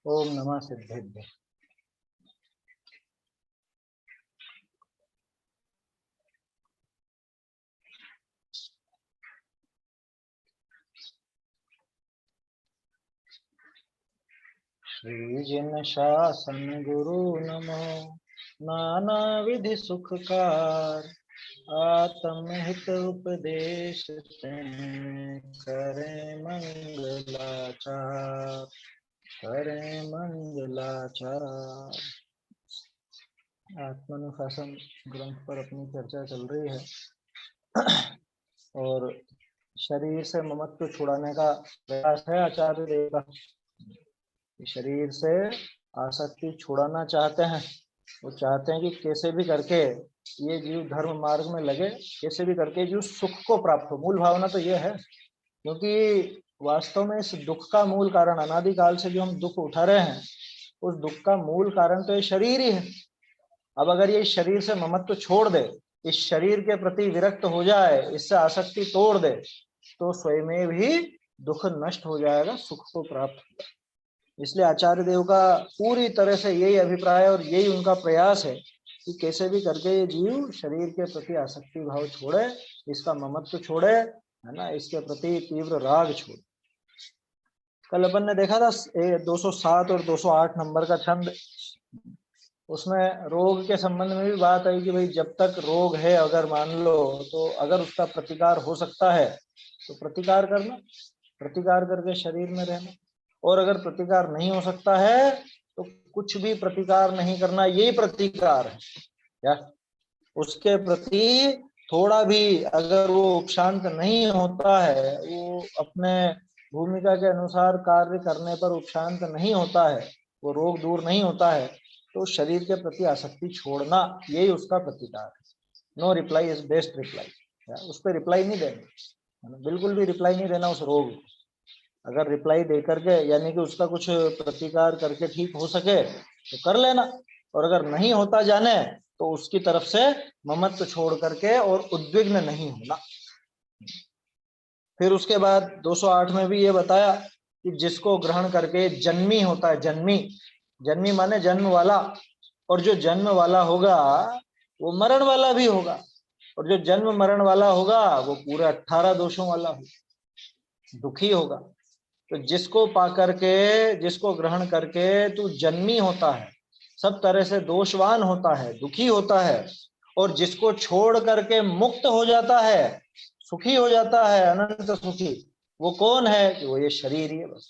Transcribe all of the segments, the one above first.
ओम नमः सिद्धेभ्य। श्री जिन शासन गुरु नमो नाना विधि सुखकार आत्महित उपदेश करें मंगलाचार आत्मानुशासन ग्रंथ पर अपनी चर्चा चल रही है और शरीर से ममत्व छुड़ाने का प्रयास है आचार्य देव का। शरीर से आसक्ति छुड़ाना चाहते हैं। वो चाहते हैं कि कैसे भी करके ये जीव धर्म मार्ग में लगे, कैसे भी करके जीव सुख को प्राप्त हो। मूल भावना तो ये है, क्योंकि वास्तव में इस दुख का मूल कारण अनादिकाल से जो हम दुख उठा रहे हैं, उस दुख का मूल कारण तो ये शरीर ही है। अब अगर ये शरीर से ममत्व छोड़ दे, इस शरीर के प्रति विरक्त हो जाए, इससे आसक्ति तोड़ दे, तो स्वयं भी दुख नष्ट हो जाएगा, सुख को प्राप्त होगा। इसलिए आचार्य देव का पूरी तरह से यही अभिप्राय और यही उनका प्रयास है कि कैसे भी करके ये जीव शरीर के प्रति आसक्ति भाव छोड़े, इसका ममत्व छोड़े, है ना, इसके प्रति तीव्र राग छोड़े। कल अपन ने देखा था 207 और 208 नंबर का छंद, उसमें रोग के संबंध में भी बात आई कि भाई जब तक रोग है, अगर मान लो, तो अगर उसका प्रतिकार हो सकता है तो प्रतिकार करना, प्रतिकार करके शरीर में रहना, और अगर प्रतिकार नहीं हो सकता है तो कुछ भी प्रतिकार नहीं करना, यही प्रतिकार है। क्या उसके प्रति थोड़ा भी अगर वो उपशांत नहीं होता है, वो अपने भूमिका के अनुसार कार्य करने पर उपशांत नहीं होता है, वो रोग दूर नहीं होता है, तो शरीर के प्रति आसक्ति छोड़ना, यही उसका प्रतिकार है। No reply is best reply. उस पर रिप्लाई नहीं देना, बिल्कुल भी रिप्लाई नहीं देना उस रोग को। अगर रिप्लाई दे करके, यानी कि उसका कुछ प्रतिकार करके ठीक हो सके तो कर लेना, और अगर नहीं होता जाने तो उसकी तरफ से ममत्व छोड़ करके और उद्विग्न नहीं होना। फिर उसके बाद 208 में भी ये बताया कि जिसको ग्रहण करके जन्मी होता है, जन्मी, जन्मी माने जन्म वाला, और जो जन्म वाला होगा वो मरण वाला भी होगा, और जो जन्म मरण वाला होगा वो पूरे 18 दोषों वाला होगा, दुखी होगा। तो जिसको पा करके, जिसको ग्रहण करके तू जन्मी होता है, सब तरह से दोषवान होता है, दुखी होता है, और जिसको छोड़ करके मुक्त हो जाता है, सुखी हो जाता है, अनंत सुखी, वो कौन है? कि वो ये शरीर ही है बस।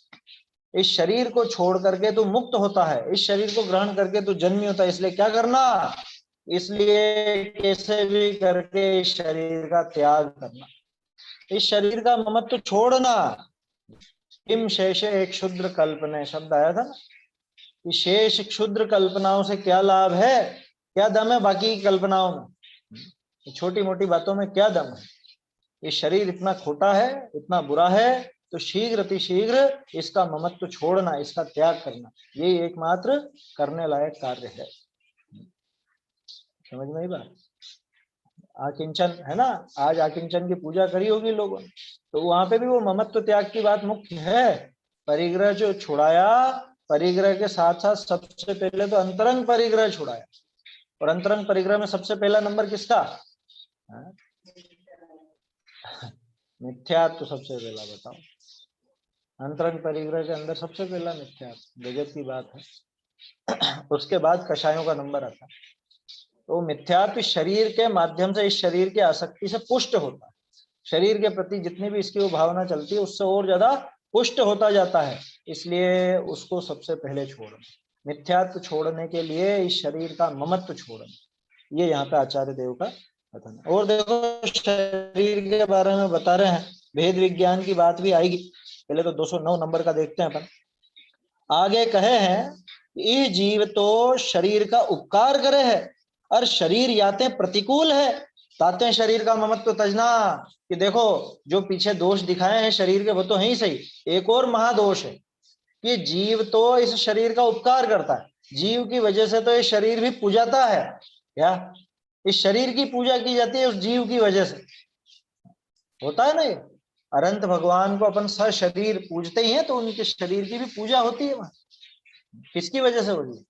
इस शरीर को छोड़ करके तू मुक्त होता है, इस शरीर को ग्रहण करके तू जन्मी होता है। इसलिए क्या करना? इसलिए कैसे भी करके इस शरीर का त्याग करना, इस शरीर का ममत्व छोड़ना। किम शेष एक क्षुद्र कल्पना शब्द आया था ना, कि शेष क्षुद्र कल्पनाओं से क्या लाभ है, क्या दम है बाकी की कल्पनाओं में, छोटी मोटी बातों में क्या दम है? ये शरीर इतना खोटा है, इतना बुरा है, तो शीघ्र अतिशीघ्र इसका ममत्व छोड़ना, इसका त्याग करना, यही एकमात्र करने लायक कार्य है। समझ में ही बात? आकिंचन है ना, आज आकिंचन की पूजा करी होगी लोगों ने, तो वहां पे भी वो ममत्व त्याग की बात मुख्य है। परिग्रह जो छुड़ाया, परिग्रह के साथ साथ सबसे पहले तो अंतरंग परिग्रह छुड़ाया, और अंतरंग परिग्रह में सबसे पहला नंबर किसका? मिथ्यात्व सबसे पहला। बताओ, अंतरंग परिग्रह के अंदर सबसे पहला मिथ्यात्व, गजब की बात है। उसके बाद कषायों का नंबर आता है। तो मिथ्यात्व शरीर के माध्यम से इस शरीर की आसक्ति से पुष्ट होता है, शरीर के प्रति जितनी भी इसकी वो भावना चलती है उससे और ज्यादा पुष्ट होता जाता है। इसलिए उसको सबसे पहले छोड़ना, मिथ्यात्व छोड़ने के लिए इस शरीर का ममत्व छोड़ना, ये यहाँ पे आचार्य देव का कथन है। और देखो, शरीर के बारे में बता रहे हैं, भेद विज्ञान की बात भी आएगी। पहले तो 209 नंबर का देखते हैं अपन। आगे कहे हैं, ये जीव तो शरीर का उपकार करे है, और शरीर याते प्रतिकूल है, ताते शरीर का ममत्व तजना। कि देखो, जो पीछे दोष दिखाए हैं शरीर के वो तो है ही सही, एक और महादोष है कि जीव तो इस शरीर का उपकार करता है, जीव की वजह से तो ये शरीर भी पूजाता है। क्या इस शरीर की पूजा की जाती है उस जीव की वजह से? होता है ना, ये अनंत भगवान को अपन सशरीर पूजते ही हैं, तो उनके शरीर की भी पूजा होती है वहां। किसकी वजह से होगी?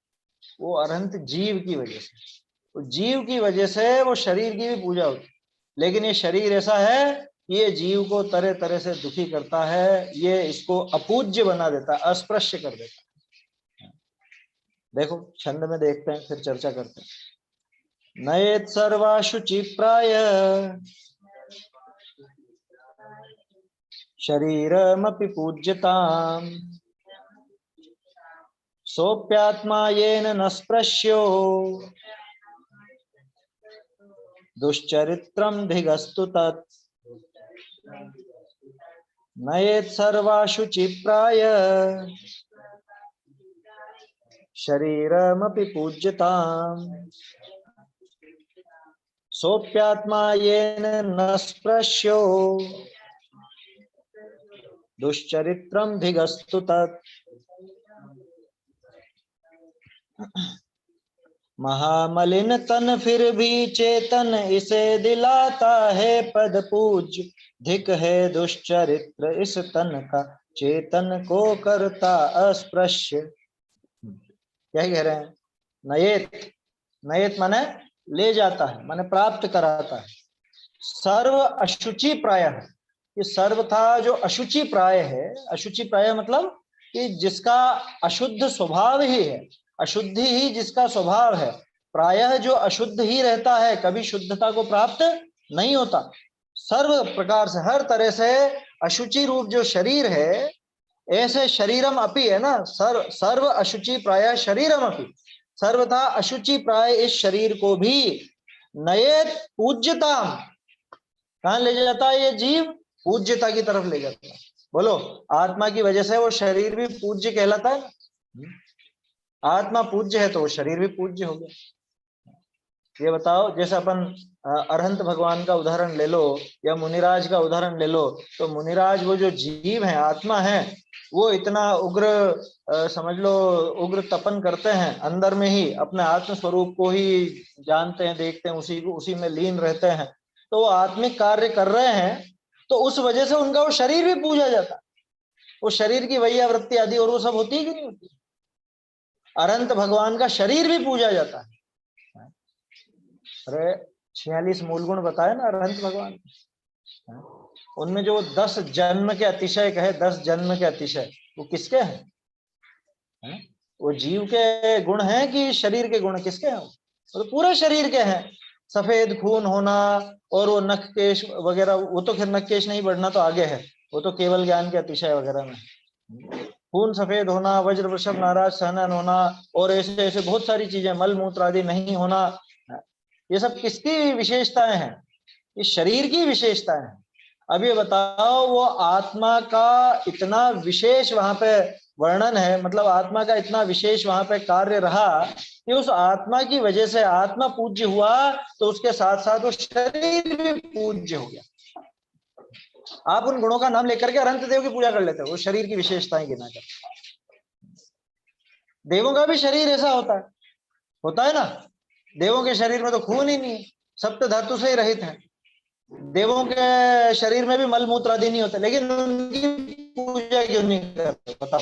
वो अरहंत जीव की वजह से। तो जीव की वजह से वो शरीर की भी पूजा होती, लेकिन ये शरीर ऐसा है कि ये जीव को तरह तरह से दुखी करता है, ये इसको अपूज्य बना देता है, अस्पृश्य कर देता है। देखो छंद में देखते हैं, फिर चर्चा करते हैं। नयेत सर्वाशुचि प्राय शरीरमपि पूज्यताम् सोप्यात्मा येन न स्पृश्यो दुश्चरित्रम धिगस्तु तत्। नयेत सर्वाशुचि प्राय शरीरमपि पूज्यताम् सोप्यात्मा येन न स्पृश्यो दुश्चरित्रम धिगस्तु तत्। महामलिन तन फिर भी चेतन इसे दिलाता है पद पूज्य, धिक है दुश्चरित्र इस तन का चेतन को करता अस्पृश्य। क्या कह रहे हैं? नयेत, नयेत माने ले जाता है, माने प्राप्त कराता है। सर्व अशुचि प्राय है, ये सर्व था जो अशुचि प्राय है। अशुचि प्राय मतलब कि जिसका अशुद्ध स्वभाव ही है, अशुद्धि ही जिसका स्वभाव है, प्रायः जो अशुद्ध ही रहता है, कभी शुद्धता को प्राप्त नहीं होता। सर्व प्रकार से, हर तरह से अशुचि रूप जो शरीर है, ऐसे शरीरम अपि है ना, सर्व अशुचि प्राय शरीरम अपि, सर्वथा अशुचि प्राय इस शरीर को भी नयेत पूज्यता, कहां ले जाता है ये जीव? पूज्यता की तरफ ले जाता है। बोलो, आत्मा की वजह से वो शरीर भी पूज्य कहलाता है। आत्मा पूज्य है तो वो शरीर भी पूज्य हो गया। ये बताओ, जैसे अपन अरहंत भगवान का उदाहरण ले लो या मुनिराज का उदाहरण ले लो, तो मुनिराज वो जो जीव है, आत्मा है, वो इतना उग्र समझ लो उग्र तपन करते हैं, अंदर में ही अपने आत्म स्वरूप को ही जानते हैं, देखते हैं, उसी में लीन रहते हैं। तो वो आत्मिक कार्य कर रहे हैं, तो उस वजह से उनका वो शरीर भी पूजा जाता है। वो शरीर की वही आवृत्ति आदि और वो सब होती है कि नहीं होती? अरहंत भगवान का शरीर भी पूजा जाता है। अरे 46 मूल गुण बताए ना अरहंत भगवान, उनमें जो 10 जन्म के अतिशय कहे, 10 जन्म के अतिशय, वो किसके हैं? वो जीव के गुण हैं कि शरीर के गुण? किसके हैं? वो तो पूरे शरीर के हैं। सफेद खून होना और वो नख केश वगैरह, वो तो खैर नख केश नहीं बढ़ना तो आगे है, वो तो केवल ज्ञान के अतिशय वगैरह में। खून सफेद होना, वज्र वृषभ नाराज सहनन होना, और ऐसे ऐसे बहुत सारी चीजें, मल मूत्र आदि नहीं होना, ये सब किसकी विशेषताएं हैं? ये शरीर की विशेषताएं हैं। अब ये बताओ, वो आत्मा का इतना विशेष वहां पे वर्णन है, मतलब आत्मा का इतना विशेष वहां पे कार्य रहा कि उस आत्मा की वजह से आत्मा पूज्य हुआ, तो उसके साथ साथ वो शरीर भी पूज्य हो गया। आप उन गुणों का नाम लेकर के अनंत देव की पूजा कर लेते हो, वो शरीर की विशेषताएं गिना कर। देवों का भी शरीर ऐसा होता है ना। देवों के शरीर में तो खून ही नहीं है, सप्त धातु से ही रहित है। देवों के शरीर में भी मल मूत्र आदि नहीं होते, लेकिन उनकी पूजा क्यों नहीं करते बताओ?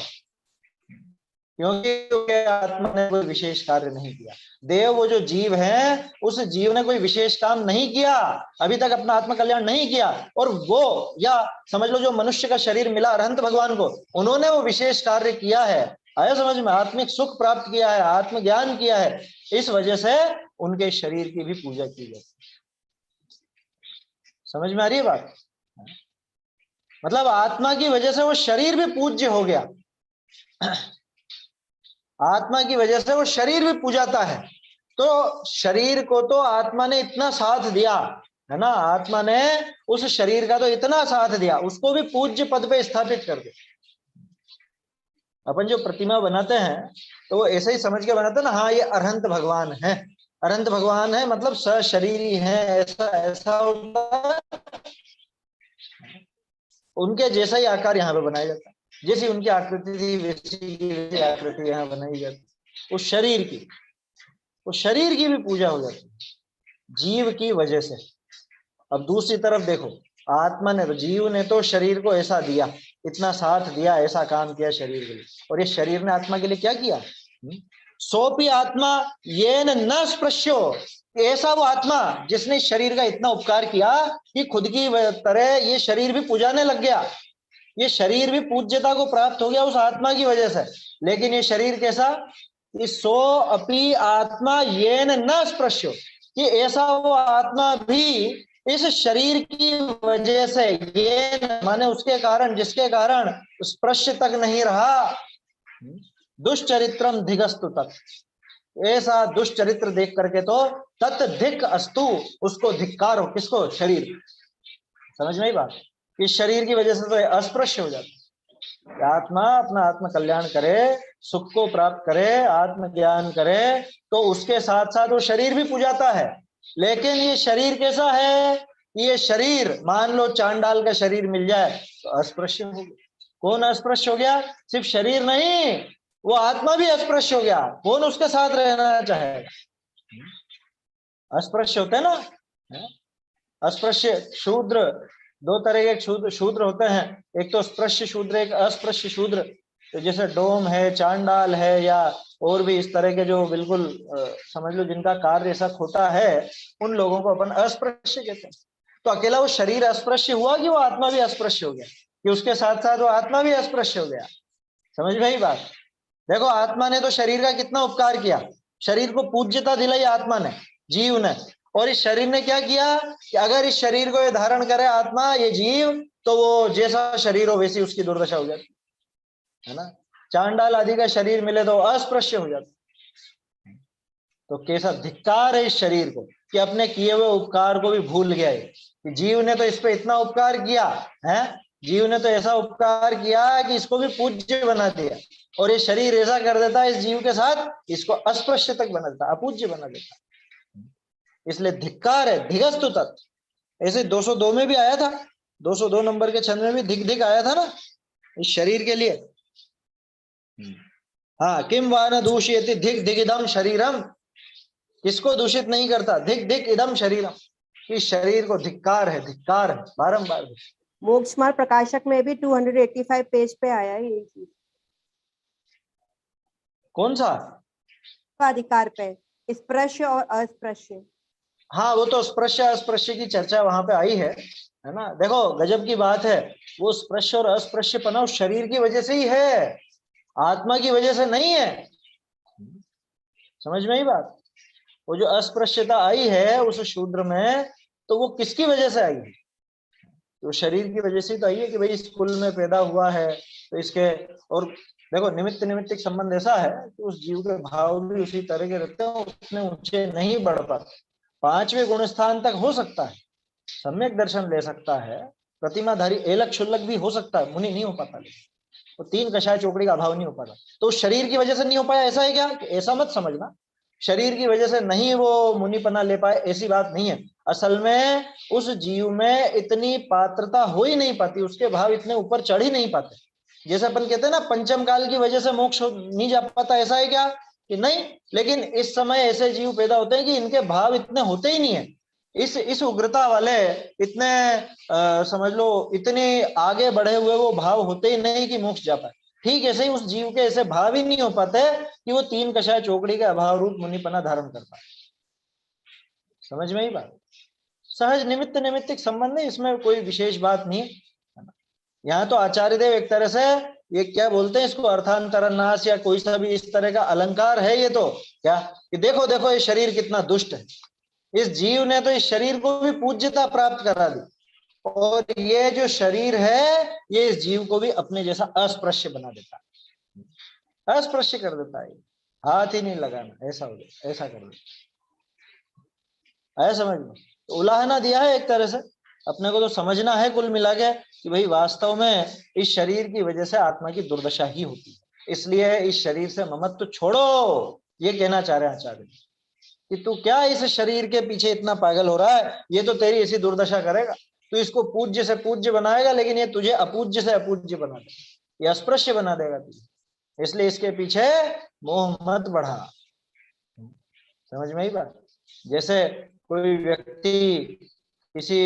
क्योंकि आत्मा ने कोई विशेष कार्य नहीं किया। देव वो जो जीव है, उस जीव ने कोई विशेष काम नहीं किया, अभी तक अपना आत्म कल्याण नहीं किया। और वो, या समझ लो जो मनुष्य का शरीर मिला अरहंत भगवान को, उन्होंने वो विशेष कार्य किया है। आया समझ में? आत्मिक सुख प्राप्त किया है, आत्मज्ञान किया है, इस वजह से उनके शरीर की भी पूजा की जाती है। समझ में आ रही है बात? मतलब आत्मा की वजह से वो शरीर भी पूज्य हो गया। आत्मा की वजह से वो शरीर भी पूजाता है। तो शरीर को तो आत्मा ने इतना साथ दिया है ना, आत्मा ने उस शरीर का तो इतना साथ दिया, उसको भी पूज्य पद पे स्थापित कर दिया। अपन जो प्रतिमा बनाते हैं तो वो ऐसे ही समझ के बनाते हैं ना, हाँ ये अरहंत भगवान है, अरहंत भगवान है मतलब सशरीरी है, ऐसा ऐसा होता है। उनके जैसा ही आकार यहाँ पे बनाया जाता है, जैसी उनकी आकृति थी वैसी आकृति यहाँ बनाई जाती। उस शरीर की, उस शरीर की भी पूजा हो जाती है जीव की वजह से। अब दूसरी तरफ देखो, आत्मा ने, जीव ने तो शरीर को ऐसा दिया, इतना साथ दिया, ऐसा काम किया शरीर के लिए। और ये शरीर ने आत्मा के लिए क्या किया? सोपी आत्मा ये न स्पृश्यो, ऐसा वो आत्मा जिसने शरीर का इतना उपकार किया कि खुद की तरह ये शरीर भी पूजाने लग गया, ये शरीर भी पूज्यता को प्राप्त हो गया उस आत्मा की वजह से। लेकिन ये शरीर कैसा? कि सो अपि आत्मा येन न स्पृश्यो, कि ऐसा वो आत्मा भी इस शरीर की वजह से, ये माने उसके कारण, जिसके कारण स्पृश्य तक नहीं रहा, दुष्चरित्रम धिगस्तु तक, ऐसा दुष्चरित्र देख करके तो तत् धिक अस्तु, उसको धिक्कार हो। किसको? शरीर। समझ में ही बात? इस शरीर की वजह से तो अस्पृश्य हो जाता है। आत्मा अपना आत्म कल्याण करे, सुख को प्राप्त करे, आत्म ज्ञान करे, तो उसके साथ साथ वो शरीर भी पूजाता है। लेकिन ये शरीर कैसा है? ये शरीर मान लो चांडाल का शरीर मिल जाए तो अस्पृश्य हो गया। कौन अस्पृश्य हो गया? सिर्फ शरीर नहीं, वो आत्मा भी अस्पृश्य हो गया। कौन उसके साथ रहना चाहेगा? अस्पृश्य होते हैं ना, अस्पृश्य शूद्र, दो तरह के शूद्र होते हैं, एक तो स्पृश्य शूद्र, एक अस्पृश्य शूद्र। तो जैसे डोम है, चांडाल है, या और भी इस तरह के जो बिल्कुल समझ लो जिनका कार्य ऐसा खोटा है, उन लोगों को अपन अस्पृश्य कहते हैं। तो अकेला वो शरीर अस्पृश्य हुआ कि वो आत्मा भी अस्पृश्य हो गया, कि उसके साथ साथ वो आत्मा भी अस्पृश्य हो गया? समझ में ही बात? देखो आत्मा ने तो शरीर का कितना उपकार किया, शरीर को पूज्यता दिलाई आत्मा ने, जीव ने। और इस शरीर ने क्या किया कि अगर इस शरीर को ये धारण करे आत्मा, ये जीव, तो वो जैसा शरीर हो वैसी उसकी दुर्दशा हो जाती है ना। चांडाल आदि का शरीर मिले तो अस्पृश्य हो जाता। तो कैसा धिक्कार है इस शरीर को कि अपने किए हुए उपकार को भी भूल गया है, कि जीव ने तो इस पे इतना उपकार किया है, जीव ने तो ऐसा उपकार किया कि इसको भी पूज्य बना दिया, और ये शरीर ऐसा कर देता है इस जीव के साथ, इसको अस्पृश्य तक बना देता, अपूज्य बना देता। इसलिए धिक्कार है, धिगस्तु तत्। ऐसे 202 में भी आया था, 202 नंबर के छंद में भी धिक धिक आया था ना इस शरीर के लिए। हाँ, किम वा न दूषयति धिक धिक इदम शरीरम, किसको दूषित नहीं करता? धिक धिक इदम शरीरम, इस शरीर को धिक्कार है, धिक्कार है, बारंबार। मोक्ष मार्ग प्रकाशक में भी 285 पेज पे आया है ये चीज। कौन सा अधिकार पे? स्पृश्य और अस्पृश्य। हाँ, वो तो स्पृश्य अस्पृश्य की चर्चा वहां पे आई है ना। देखो गजब की बात है, वो स्पृश्य और अस्पृश्य पना उस शरीर की वजह से ही है, आत्मा की वजह से नहीं है। समझ में ही बात? वो जो अस्पृश्यता आई है उस शूद्र में, तो वो किसकी वजह से आई है? तो शरीर की वजह से तो आई है कि भाई इस कुल में पैदा हुआ है, तो इसके, और देखो निमित्त निमित्तिक संबंध ऐसा है कि उस जीव के भाव भी उसी तरह के रहते हैं, उतने ऊंचे नहीं बढ़ पाते। 5वें गुण स्थान तक हो सकता है, सम्यक दर्शन ले सकता है, प्रतिमाधारी एलक शुल्लक भी हो सकता है, मुनि नहीं हो पाता। लेकिन वो 3 कषाय चौकड़ी का अभाव नहीं हो पाता। तो शरीर की वजह से नहीं हो पाया ऐसा है क्या? ऐसा मत समझना, शरीर की वजह से नहीं वो मुनिपना ले पाए, ऐसी बात नहीं है। असल में उस जीव में इतनी पात्रता हो ही नहीं पाती, उसके भाव इतने ऊपर चढ़ ही नहीं पाते। जैसे अपन कहते हैं ना पंचम काल की वजह से मोक्ष नहीं जा पाता, ऐसा है क्या? कि नहीं। लेकिन इस समय ऐसे जीव पैदा होते हैं कि इनके भाव इतने होते ही नहीं है, इस उग्रता वाले, इतने समझ लो इतने आगे बढ़े हुए वो भाव होते ही नहीं कि मोक्ष जा पाए। ठीक ऐसे ही उस जीव के ऐसे भाव ही नहीं हो पाते कि वो 3 कषाय चौकड़ी के अभाव रूप मुनिपना धारण कर पाए। समझ में ही बात? सहज निमित्त निमित्तिक संबंध है, इसमें कोई विशेष बात नहीं है। यहाँ तो आचार्य देव एक तरह से ये क्या बोलते हैं इसको, अर्थांतरनाश या कोई सा भी इस तरह का अलंकार है ये तो, क्या कि देखो देखो ये शरीर कितना दुष्ट है, इस जीव ने तो इस शरीर को भी पूज्यता प्राप्त करा दी, और ये जो शरीर है ये इस जीव को भी अपने जैसा अस्पृश्य बना देता है, अस्पृश्य कर देता है, हाथ ही नहीं लगाना, ऐसा हो गया, ऐसा कर देता है। समझ में? तो उलाहना दिया है एक तरह से, अपने को तो समझना है कुल मिला के कि भाई वास्तव में इस शरीर की वजह से आत्मा की दुर्दशा ही होती है, इसलिए इस शरीर से ममत्व छोड़ो, ये कहना चाह रहे हैं आचार्य कि तू क्या इस शरीर के पीछे इतना पागल हो रहा है, ये तो तेरी ऐसी दुर्दशा करेगा, तू इसको पूज्य से पूज्य बनाएगा लेकिन ये तुझे अपूज्य से अपूज्य बना देगा, ये अस्पृश्य बना देगा तुझे, इसलिए इसके पीछे मोह मत बढ़ा। समझ में ही बात? जैसे कोई व्यक्ति किसी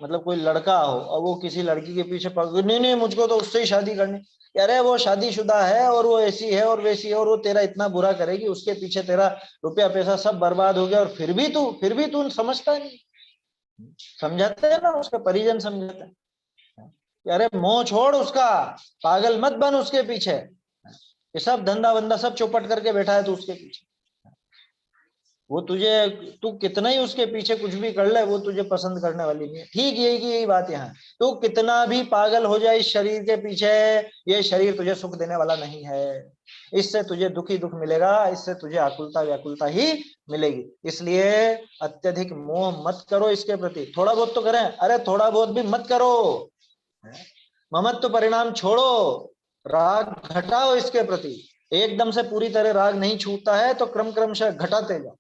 मतलब कोई लड़का हो और वो किसी लड़की के पीछे पड़, नहीं नहीं मुझको तो उससे ही शादी करनी, अरे वो शादीशुदा है और वो ऐसी है और वैसी है और वो तेरा इतना बुरा करेगी, उसके पीछे तेरा रुपया पैसा सब बर्बाद हो गया और फिर भी तू समझता नहीं। समझाते हैं ना, उसका परिजन समझाते हैं, अरे मोह छोड़ उसका, पागल मत बन उसके पीछे, ये सब धंधा वंदा सब चौपट करके बैठा है तू उसके पीछे। वो तुझे, तू कितना ही उसके पीछे कुछ भी कर ले, वो तुझे पसंद करने वाली नहीं है। ठीक यही बात यहाँ, तू कितना भी पागल हो जाए इस शरीर के पीछे, ये शरीर तुझे सुख देने वाला नहीं है, इससे तुझे दुख ही दुख मिलेगा, इससे तुझे आकुलता व्याकुलता ही मिलेगी। इसलिए अत्यधिक मोह मत करो इसके प्रति, थोड़ा बहुत तो करें, अरे थोड़ा बहुत भी मत करो, ममत्व परिणाम छोड़ो, राग घटाओ इसके प्रति। एकदम से पूरी तरह राग नहीं छूटता है तो क्रमशः घटाते जाओ।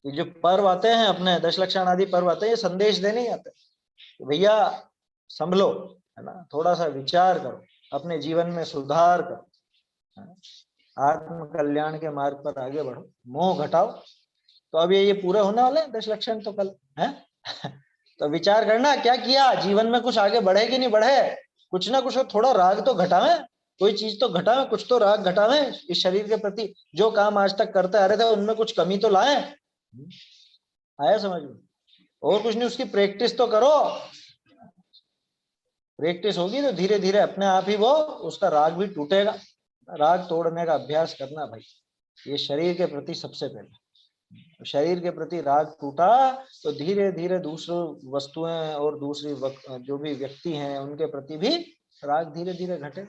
ये जो पर्व आते हैं अपने दशलक्षण आदि पर्व आते हैं, ये संदेश देने ही आते हैं, भैया संभलो, है ना, थोड़ा सा विचार करो, अपने जीवन में सुधार करो, आत्म कल्याण के मार्ग पर आगे बढ़ो, मोह घटाओ। तो अब ये पूरे होने वाले हैं 10 लक्षण तो कल है। तो विचार करना क्या किया, जीवन में कुछ आगे बढ़े कि नहीं बढ़े, कुछ ना कुछ थोड़ा राग तो घटावे, कोई चीज तो घटावे, कुछ तो राग घटावे इस शरीर के प्रति। जो काम आज तक करते आ रहे थे उनमें कुछ कमी तो लाए, आया समझ में? और कुछ नहीं, उसकी प्रैक्टिस तो करो, प्रैक्टिस होगी तो धीरे धीरे अपने आप ही वो उसका राग भी टूटेगा। राग तोड़ने का अभ्यास करना भाई, ये शरीर के प्रति सबसे पहले। शरीर के प्रति राग टूटा तो धीरे धीरे दूसरी वस्तुएं और दूसरी जो भी व्यक्ति हैं उनके प्रति भी राग धीरे धीरे घटे।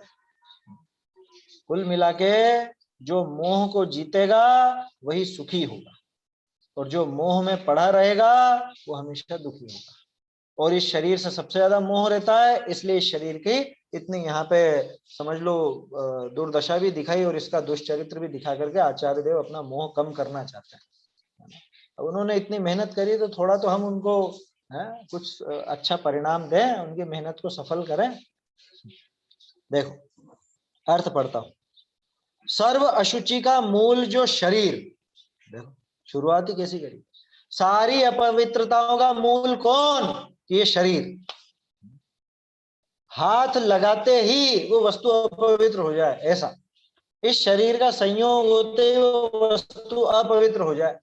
कुल मिला के जो मोह को जीतेगा वही सुखी होगा, और जो मोह में पड़ा रहेगा वो हमेशा दुखी होगा। और इस शरीर से सबसे ज्यादा मोह रहता है, इसलिए इस शरीर की इतनी यहाँ पे समझ लो दुर्दशा भी दिखाई और इसका दुष्चरित्र भी दिखा करके आचार्य देव अपना मोह कम करना चाहते हैं। अब उन्होंने इतनी मेहनत करी तो थोड़ा तो हम उनको कुछ अच्छा परिणाम दें, उनकी मेहनत को सफल करें। देखो अर्थ पढ़ता हूं, सर्व अशुचि का मूल जो शरीर, देखो शुरुआत ही कैसी करी, सारी अपवित्रताओं का मूल कौन, ये शरीर। हाथ लगाते ही वो वस्तु अपवित्र हो जाए, ऐसा इस शरीर का संयोग होते वो वस्तु अपवित्र हो जाए।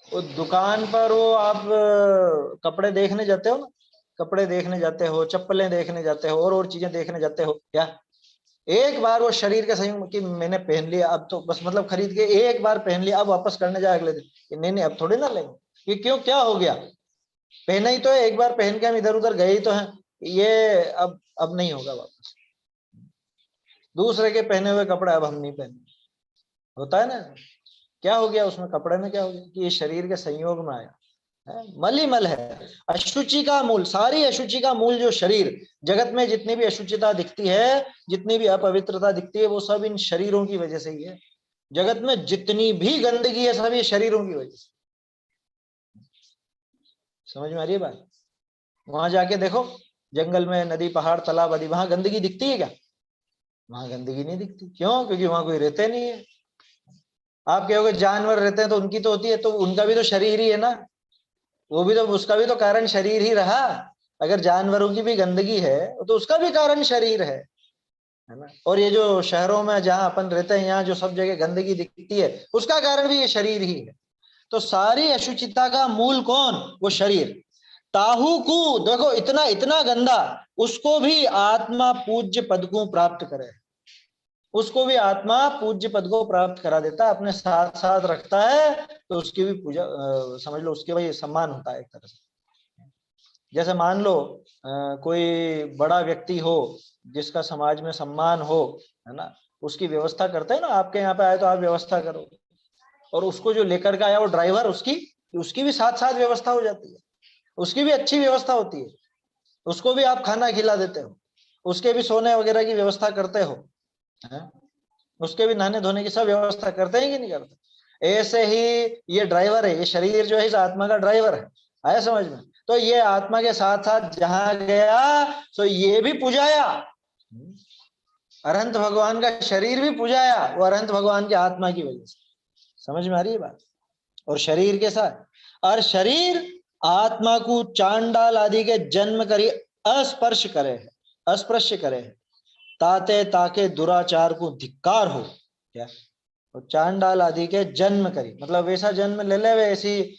वो दुकान पर वो आप कपड़े देखने जाते हो ना, कपड़े देखने जाते हो, चप्पलें देखने जाते हो और चीजें देखने जाते हो, क्या एक बार वो शरीर के संयोग कि मैंने पहन लिया अब तो बस, मतलब खरीद के एक बार पहन लिया, अब वापस करने जाए अगले दिन, नहीं नहीं अब थोड़ी ना लेंगे, ये क्यों, क्या हो गया, पहना ही तो है, एक बार पहन के हम इधर उधर गए ही तो हैं, ये अब नहीं होगा वापस। दूसरे के पहने हुए कपड़े अब हम नहीं पहने, होता है ना, क्या हो गया उसमें, कपड़े में क्या हो गया कि ये शरीर के संयोग में आया है, मल ही मल है। अशुचि का मूल, सारी अशुचि का मूल जो शरीर, जगत में जितनी भी अशुचिता दिखती है, जितनी भी अपवित्रता दिखती है, वो सब इन शरीरों की वजह से ही है। जगत में जितनी भी गंदगी है सब ये शरीरों की वजह से। समझ में आ रही है बात? वहां जाके देखो, जंगल में नदी पहाड़ तालाब आदि, वहां गंदगी दिखती है क्या? वहां गंदगी नहीं दिखती, क्यों? क्योंकि वहां कोई रहते नहीं है। आप कहोगे जानवर रहते हैं तो उनकी तो होती है, तो उनका भी तो शरीर ही है ना, वो भी तो, उसका भी तो कारण शरीर ही रहा। अगर जानवरों की भी गंदगी है तो उसका भी कारण शरीर है ना। और ये जो शहरों में जहां अपन रहते हैं, यहाँ जो सब जगह गंदगी दिखती है, उसका कारण भी ये शरीर ही है। तो सारी अशुचिता का मूल कौन? वो शरीर। ताहू को देखो इतना इतना गंदा, उसको भी आत्मा पूज्य पद को प्राप्त करे, उसको भी आत्मा पूज्य पद को प्राप्त करा देता है, अपने साथ साथ रखता है, तो उसकी भी पूजा समझ लो, उसके भाई सम्मान होता है एक तरह से। जैसे मान लो कोई बड़ा व्यक्ति हो जिसका समाज में सम्मान हो, है ना, उसकी व्यवस्था करते हैं ना, आपके यहाँ पे आए तो आप व्यवस्था करो, और उसको जो लेकर के आया वो ड्राइवर, उसकी भी साथ साथ व्यवस्था हो जाती है, उसकी भी अच्छी व्यवस्था होती है, उसको भी आप खाना खिला देते हो, उसके भी सोने वगैरह की व्यवस्था करते हो, है? उसके भी नहाने धोने की सब व्यवस्था करते हैं कि नहीं करते? ऐसे ही ये ड्राइवर है, ये शरीर जो है इस आत्मा का ड्राइवर है, आया समझ में? तो ये आत्मा के साथ साथ जहां गया तो ये भी पुजाया, अरहंत भगवान का शरीर भी पुजाया, वो अरहंत भगवान की आत्मा की वजह से। समझ में आ रही है बात? और शरीर के साथ और शरीर आत्मा को चांडाल आदि के जन्म करी अस्पर्श करे है, अस्पृश्य करे है, ताते ताके दुराचार को धिक्कार हो। क्या? तो चांडाल आदि के जन्म करी मतलब वैसा जन्म ले ले, वैसी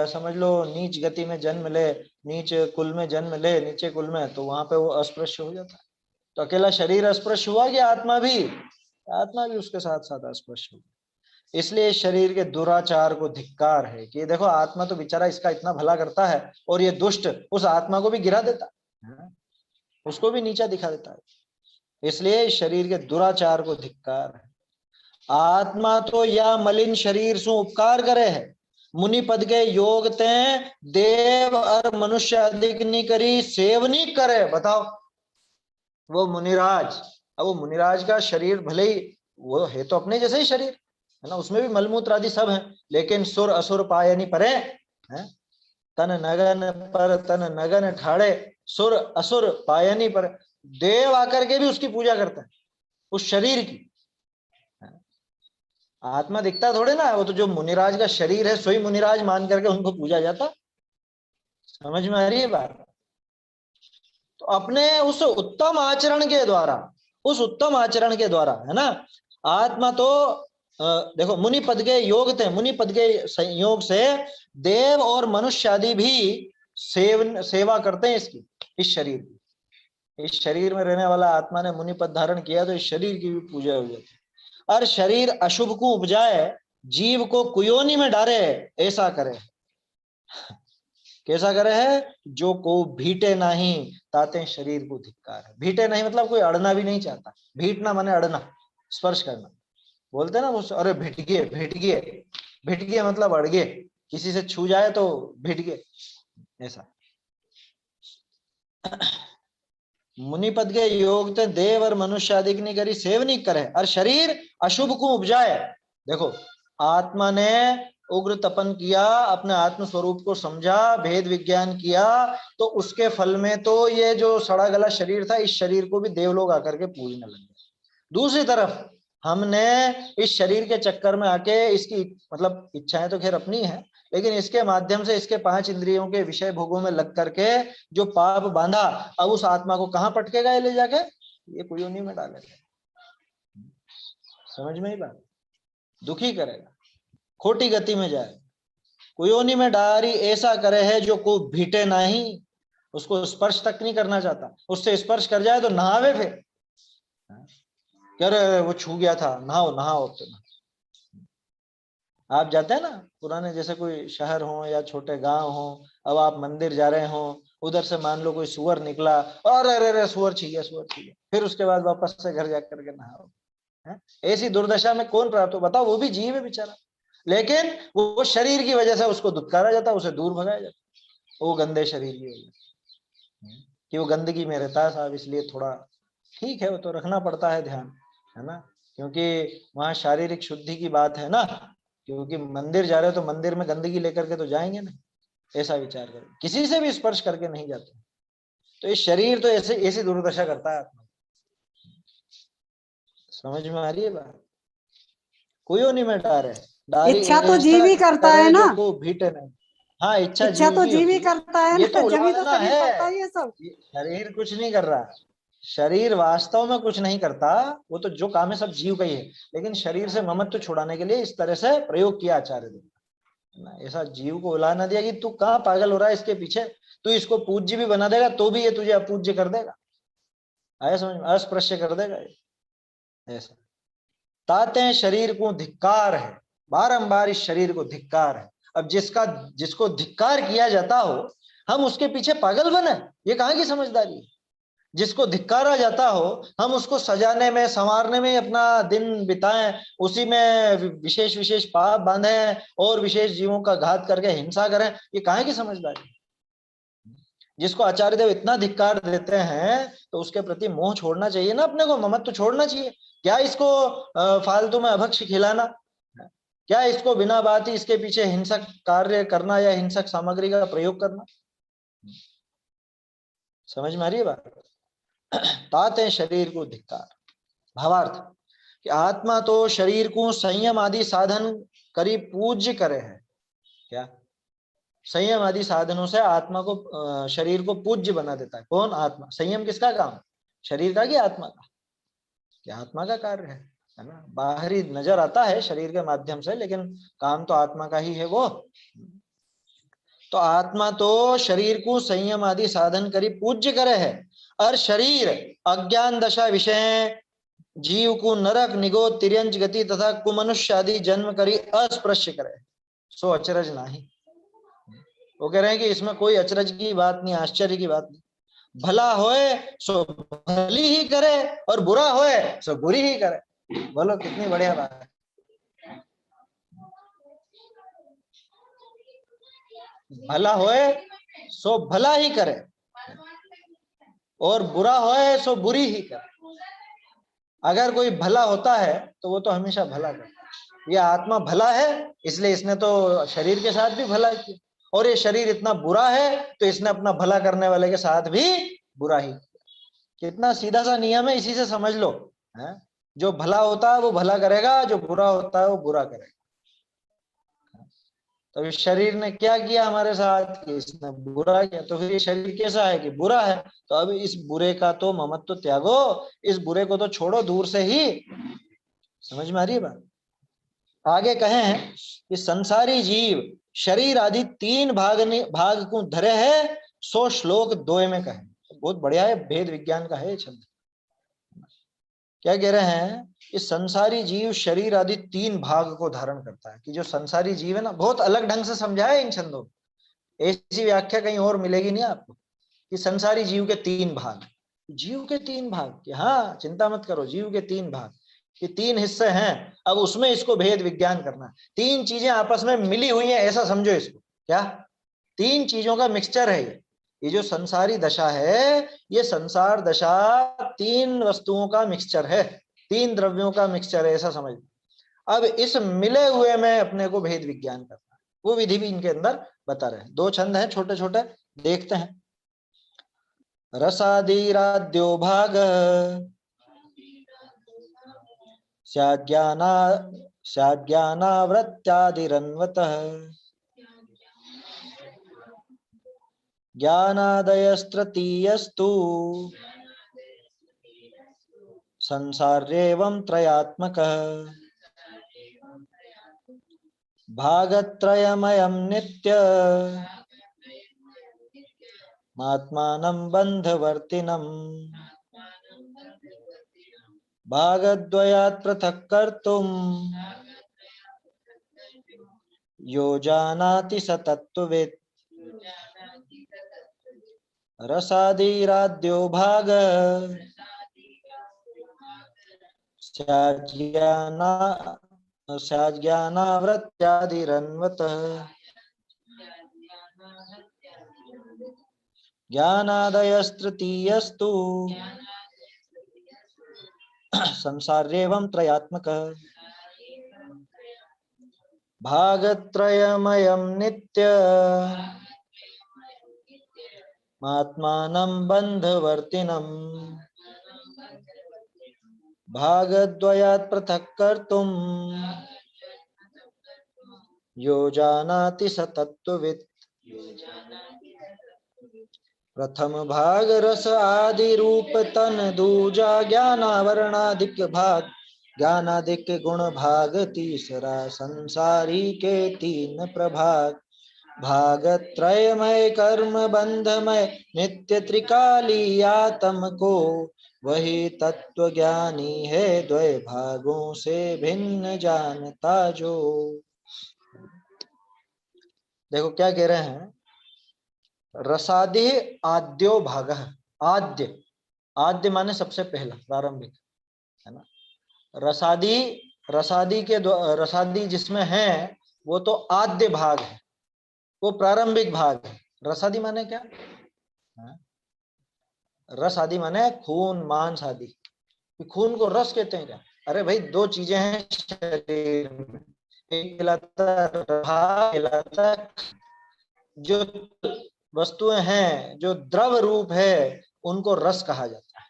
समझ लो नीच गति में जन्म ले, नीच कुल में जन्म ले, नीचे कुल में, तो वहां पे वो अस्पृश्य हो जाता है। तो अकेला शरीर अस्पृश्य हुआ कि आत्मा भी उसके साथ साथ अस्पृश्य हुआ। इसलिए शरीर के दुराचार को धिक्कार है कि देखो आत्मा तो बेचारा इसका इतना भला करता है और ये दुष्ट उस आत्मा को भी गिरा देता है, उसको भी नीचा दिखा देता है। इसलिए शरीर के दुराचार को धिक्कार है। आत्मा तो या मलिन शरीर से उपकार करे है, मुनि पद के योग ते देव और मनुष्य अधिक नहीं करी सेवनी करे। बताओ वो मुनिराज, अब वो मुनिराज का शरीर भले ही वो है तो अपने जैसे ही शरीर है ना, उसमें भी मलमूत्र आदि सब है, लेकिन सुर असुर पायनी परे है, तन नगन पर तन नगन ठाड़े, सुर असुर पायनी पर। देव आकर के भी उसकी पूजा करता है उस शरीर की। आत्मा दिखता थोड़े ना, वो तो जो मुनिराज का शरीर है सोई मुनिराज मान करके उनको पूजा जाता। समझ में आ रही है बात? तो अपने उस उत्तम आचरण के द्वारा, उस उत्तम आचरण के द्वारा है ना, आत्मा तो देखो मुनि पद के योग थे, मुनि पद के संयोग से देव और मनुष्य आदि भी सेवा करते हैं इसकी, इस शरीर की। इस शरीर में रहने वाला आत्मा ने मुनि पद धारण किया तो इस शरीर की भी पूजा हो जाती है। और शरीर अशुभ को उपजाए, जीव को कुयोनी में डाले, ऐसा करे। कैसा करे है? जो को भीटे नहीं ताते शरीर को धिक्कार है। भीटे नहीं मतलब कोई अड़ना भी नहीं चाहता। भीटना माने अड़ना, स्पर्श करना। बोलते ना वो, अरे भिट गए भिट गए, भिट गए मतलब अड़ गए, किसी से छू जाए तो भिट गए, ऐसा। मुनिपद के योग ते देव और मनुष्य आदि नहीं करी सेवनी करे, और शरीर अशुभ को उपजाए। देखो आत्मा ने उग्र तपन किया, अपने आत्म स्वरूप को समझा, भेद विज्ञान किया, तो उसके फल में तो ये जो सड़ा गला शरीर था, इस शरीर को भी देवलोग आकर के पूजने लगे। दूसरी तरफ हमने इस शरीर के चक्कर में आके इसकी मतलब इच्छाएं तो खैर अपनी है, लेकिन इसके माध्यम से इसके 5 इंद्रियों के विषय भोगों में लग करके जो पाप बांधा, अब उस आत्मा को कहां पटकेगा ये ले जाके? ये कुयोनी में डालेगा। समझ में ही बात? दुखी करेगा, खोटी गति में जाए, कुयोनी में डारी ऐसा करे है जो को भीटे नहीं, उसको स्पर्श तक नहीं करना चाहता। उससे स्पर्श कर जाए तो नहावे फिर, अरे वो छू गया था, नहाओ नहाओ। तो आप जाते हैं ना पुराने, जैसे कोई शहर हो या छोटे गांव हो, अब आप मंदिर जा रहे हो, उधर से मान लो कोई सुअर निकला, और अरे सुअर छी गया, सुअर छी गया, फिर उसके बाद वापस से घर जाकर के नहाओ। ऐसी दुर्दशा में कौन प्राप्त हो? बताओ, वो भी जीव है बेचारा, लेकिन वो शरीर की वजह से उसको दुत्कारा जाता, उसे दूर भगाया जाता, वो गंदे शरीर की वजह कि वो गंदगी में रहता है साहब, इसलिए थोड़ा ठीक है, वो तो रखना पड़ता है ध्यान, है ना, क्योंकि वहां शारीरिक शुद्धि की बात है ना, क्योंकि मंदिर जा रहे हो तो मंदिर में गंदगी लेकर के तो जाएंगे नहीं, ऐसा विचार करें, किसी से भी स्पर्श करके नहीं जाते। तो ये शरीर तो ऐसे ऐसी दुर्दशा करता है। समझ में आ रही है बात? कोई नहीं में डारे, डारी इच्छा तो जीव ही करता है ना, जो को भीटे नहीं। हाँ, इच्छा इच्छा जीव तो की जीव ही होती है, करता है ये ना, तो उलवा जब तो देना शरीर करता है। है ये सब। शरीर कुछ नहीं कर रहा, शरीर वास्तव में कुछ नहीं करता, वो तो जो काम है सब जीव का ही है, लेकिन शरीर से ममत्व छुड़ाने के लिए इस तरह से प्रयोग किया आचार्य ने। ऐसा जीव को उला ना दिया कि तू कहाँ पागल हो रहा है इसके पीछे, तू इसको पूज्य भी बना देगा तो भी ये तुझे अपूज्य कर देगा, आया समझ में? अस्पृश्य कर देगा ये। ऐसा ताते शरीर को धिक्कार है, बारंबार इस शरीर को धिक्कार है। अब जिसको धिक्कार किया जाता हो, हम उसके पीछे पागल बने, ये कहाँ की समझदारी है? जिसको धिक्कारा जाता हो, हम उसको सजाने में संवारने में अपना दिन बिताएं, उसी में विशेष विशेष पाप बांधे और विशेष जीवों का घात करके हिंसा करें, ये कहाँ की समझदारी? जिसको आचार्य देव इतना धिक्कार देते हैं तो उसके प्रति मोह छोड़ना चाहिए ना, अपने को ममत्व छोड़ना चाहिए। क्या इसको फालतू में अभक्ष्य खिलाना, क्या इसको बिना बात ही इसके पीछे हिंसक कार्य करना या हिंसक सामग्री का प्रयोग करना? समझ में आ रही है बात? ताते शरीर को धिक्कार। भावार्थ कि आत्मा तो शरीर को संयम आदि साधन करी पूज्य करे है। क्या संयम आदि साधनों से आत्मा को, शरीर को पूज्य बना देता है। कौन? आत्मा। संयम किसका काम? शरीर का कि आत्मा का? कि आत्मा का कार्य है ना। बाहरी नजर आता है शरीर के माध्यम से, लेकिन काम तो आत्मा का ही है वो। तो आत्मा तो शरीर को संयम आदि साधन करी पूज्य करे है, और शरीर अज्ञान दशा विषय जीव को नरक निगोद तिर्यंच गति तथा कुमनुष्य आदि जन्म करी अस्पृश्य करे, सो अचरज नहीं। वो कह रहे हैं कि इसमें कोई अचरज की बात नहीं, आश्चर्य की बात नहीं। भला होए सो भली ही करे और बुरा होए सो बुरी ही करे। बोलो कितनी बढ़िया बात है। भला होए सो भला ही करे और बुरा होए सो बुरी ही करे। अगर कोई भला होता है तो वो तो हमेशा भला करता है। ये आत्मा भला है, इसलिए इसने तो शरीर के साथ भी भला किया, और ये शरीर इतना बुरा है तो इसने अपना भला करने वाले के साथ भी बुरा ही किया। कितना सीधा सा नियम है, इसी से समझ लो है? जो भला होता है वो भला करेगा, जो बुरा होता है वो बुरा करेगा। तो इस शरीर ने क्या किया हमारे साथ कि इसने बुरा किया, तो फिर ये शरीर कैसा है कि बुरा है। तो अब इस बुरे का तो ममत्व त्यागो, इस बुरे को तो छोड़ो दूर से ही। समझ में आ रही है बात? आगे कहे हैं कि संसारी जीव शरीर आदि 3 भाग को धरे है, सो श्लोक 2 में कहे। बहुत बढ़िया है, भेद विज्ञान का है छंद। क्या कह रहे हैं कि संसारी जीव शरीर आदि 3 भाग को धारण करता है। कि जो संसारी जीव है ना, बहुत अलग ढंग से समझाया इन छंदों में, ऐसी व्याख्या कहीं और मिलेगी नहीं आपको। कि संसारी जीव के 3 भाग, जीव के 3 भाग, कि हाँ चिंता मत करो, जीव के 3 भाग, कि 3 हिस्से हैं। अब उसमें इसको भेद विज्ञान करना है। 3 चीजें आपस में मिली हुई हैं, ऐसा समझो इसको। क्या? 3 चीजों का मिक्सचर है ये जो संसारी दशा है, ये संसार दशा 3 वस्तुओं का मिक्सचर है, 3 द्रव्यों का मिक्सचर है, ऐसा समझ। अब इस मिले हुए में अपने को भेद विज्ञान करना है, वो विधि भी इनके अंदर बता रहे हैं। 2 छंद हैं छोटे छोटे, देखते हैं। रसादिराद्यो भाग स्याज्ञानावृत्त्यादिरन्वतः ज्ञानादयस्तृतीयस्तु संसारेवं त्रयात्मकः भागत्रयमयं नित्य आत्मानं बन्धवर्तिनं भागद्वयात् पृथक् कर्तुं यो जानाति स तत्त्ववित्। रसादिराद्यो भाग स्याज्ञानावृत्त्यादिरन्वतः ज्ञानादयस्तृतीयस्तु संसारेवं त्रयात्मकः भागत्रयमयं नित्य आत्मानं बन्धवर्तिनं भागद्वयात् पृथक् कर्तुं यो जानाति स तत्त्ववित्। प्रथम भाग रस आदि रूप तन, दूजा ज्ञानावरणाधिक भाग, ज्ञानाधिक गुण भाग, तीसरा संसारी के 3 प्रभाग। भागत्रयमय कर्म बंधमय नित्य त्रिकाली आत्म को, वही तत्व ज्ञानी है द्वय भागों से भिन्न जानता जो। देखो क्या कह रहे हैं, रसादि आद्यो भाग, आद्य, आद्य माने सबसे पहला, प्रारंभिक, है ना। रसादि, रसादि जिसमें है वो तो आद्य भाग है, वो प्रारंभिक भाग है। रसादि माने क्या? रस आदि माने खून मांस आदि। खून को रस कहते हैं क्या? अरे भाई 2 चीजें हैं शरीर में, एक कहलाता है, जो वस्तुएं हैं जो द्रव रूप है उनको रस कहा जाता है,